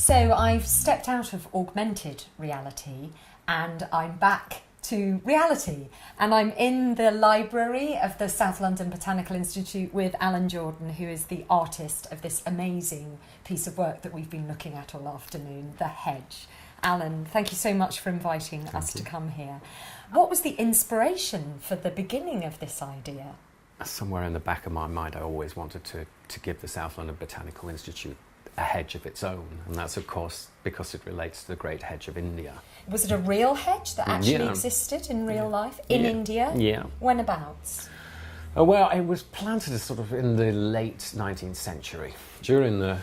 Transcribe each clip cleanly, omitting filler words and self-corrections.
So I've stepped out of augmented reality and I'm back to reality. And I'm in the library of the South London Botanical Institute with Alun Jordan, who is the artist of this amazing piece of work that we've been looking at all afternoon, the Hedge. Alun, thank you so much for inviting us to come here. What was the inspiration for the beginning of this idea? Somewhere in the back of my mind, I always wanted to give the South London Botanical Institute a hedge of its own, and that's of course because it relates to the Great Hedge of India. Was it a real hedge that actually existed in real life in India? Yeah. Whenabouts? Well, it was planted sort of in the late 19th century. During the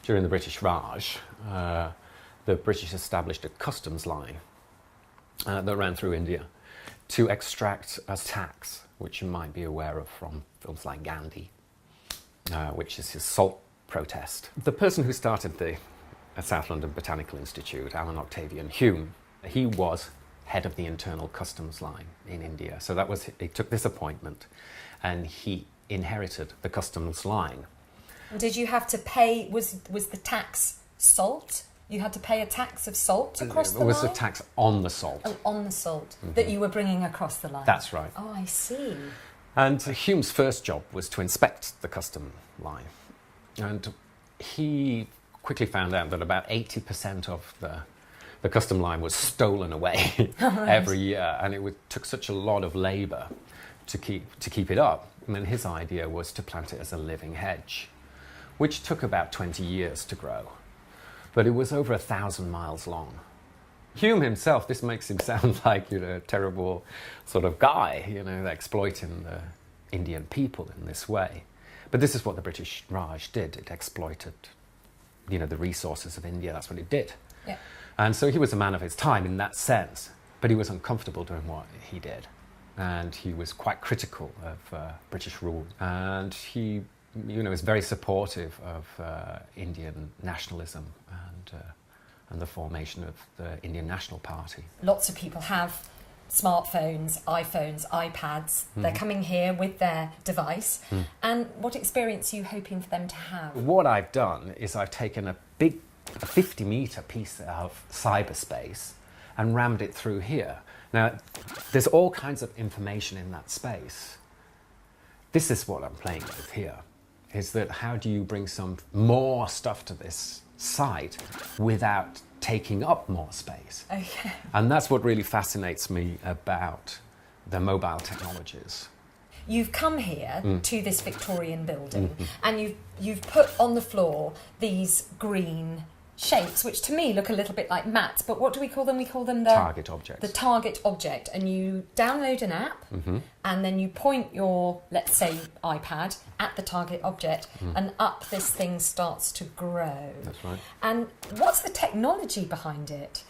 British Raj, the British established a customs line that ran through India to extract a tax, which you might be aware of from films like Gandhi, which is his salt protest. The person who started the South London Botanical Institute, Alan Octavian Hume, he was head of the internal customs line in India. So he took this appointment and he inherited the customs line. Did you have to pay, was the tax salt? You had to pay a tax of salt across the line? It was a tax on the salt. Oh, on the salt that you were bringing across the line. That's right. Oh, I see. And Hume's first job was to inspect the custom line. And he quickly found out that about 80% of the custom line was stolen away every year, and took such a lot of labour to keep it up. And then his idea was to plant it as a living hedge, which took about 20 years to grow. But it was over 1,000 miles long. Hume himself, this makes him sound like a terrible sort of guy, exploiting the Indian people in this way. But this is what the British Raj did. It exploited, the resources of India. That's what it did. Yeah. And so he was a man of his time in that sense, but he was uncomfortable doing what he did. And he was quite critical of British rule. And he, is very supportive of Indian nationalism and the formation of the Indian National Party. Lots of people have smartphones, iPhones, iPads. They're coming here with their device. And what experience are you hoping for them to have? What I've done is I've taken a 50-metre piece of cyberspace and rammed it through here. Now, there's all kinds of information in that space. This is what I'm playing with here, is that how do you bring some more stuff to this site without taking up more space? Okay. And that's what really fascinates me about the mobile technologies. You've come here to this Victorian building and you've put on the floor these green shapes, which to me look a little bit like mats, but what do we call them? We call them the target objects. The target object. And you download an app and then you point your, let's say, iPad at the target object and up this thing starts to grow. That's right. And what's the technology behind it?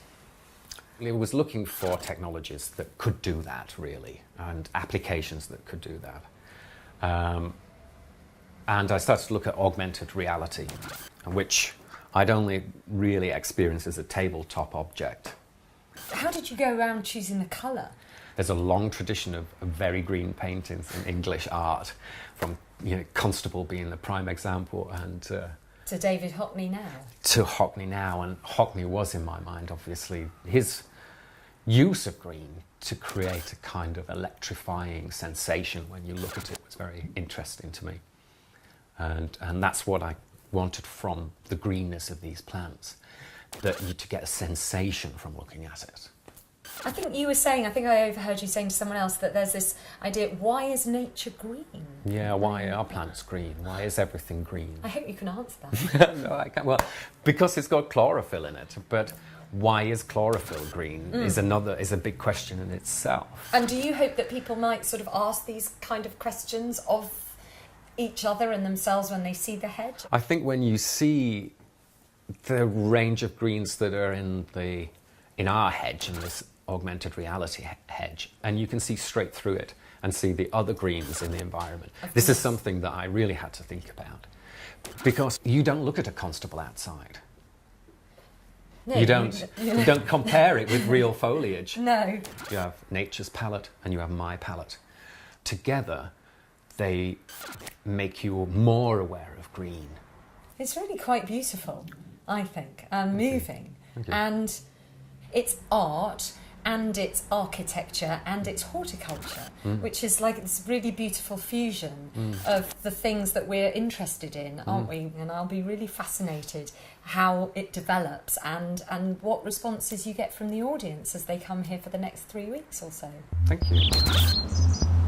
It was looking for technologies that could do that, really, and applications that could do that. And I started to look at augmented reality, which I'd only really experienced as a tabletop object. How did you go around choosing the colour? There's a long tradition of very green paintings in English art, from Constable being the prime example, and to David Hockney now. To Hockney now, and Hockney was, in my mind, obviously, his use of green to create a kind of electrifying sensation when you look at it was very interesting to me. And that's what I wanted from the greenness of these plants, to get a sensation from looking at it. I think you were saying, I think I overheard you saying to someone else that there's this idea, why is nature green? Yeah, why are plants green? Why is everything green? I hope you can answer that. No, I can't. Well, because it's got chlorophyll in it, but why is chlorophyll green is a big question in itself. And do you hope that people might sort of ask these kind of questions of each other and themselves when they see the hedge? I think when you see the range of greens that are in our hedge, in this augmented reality hedge, and you can see straight through it and see the other greens in the environment. This is something that I really had to think about, because you don't look at a constable outside. No, you don't compare it with real foliage. No. You have nature's palette and you have my palette. Together, they make you more aware of green. It's really quite beautiful. I think, and moving. Thank you. And it's art, and it's architecture, and it's horticulture, which is like this really beautiful fusion of the things that we're interested in, aren't we? And I'll be really fascinated how it develops and what responses you get from the audience as they come here for the next 3 weeks or so. Thank you.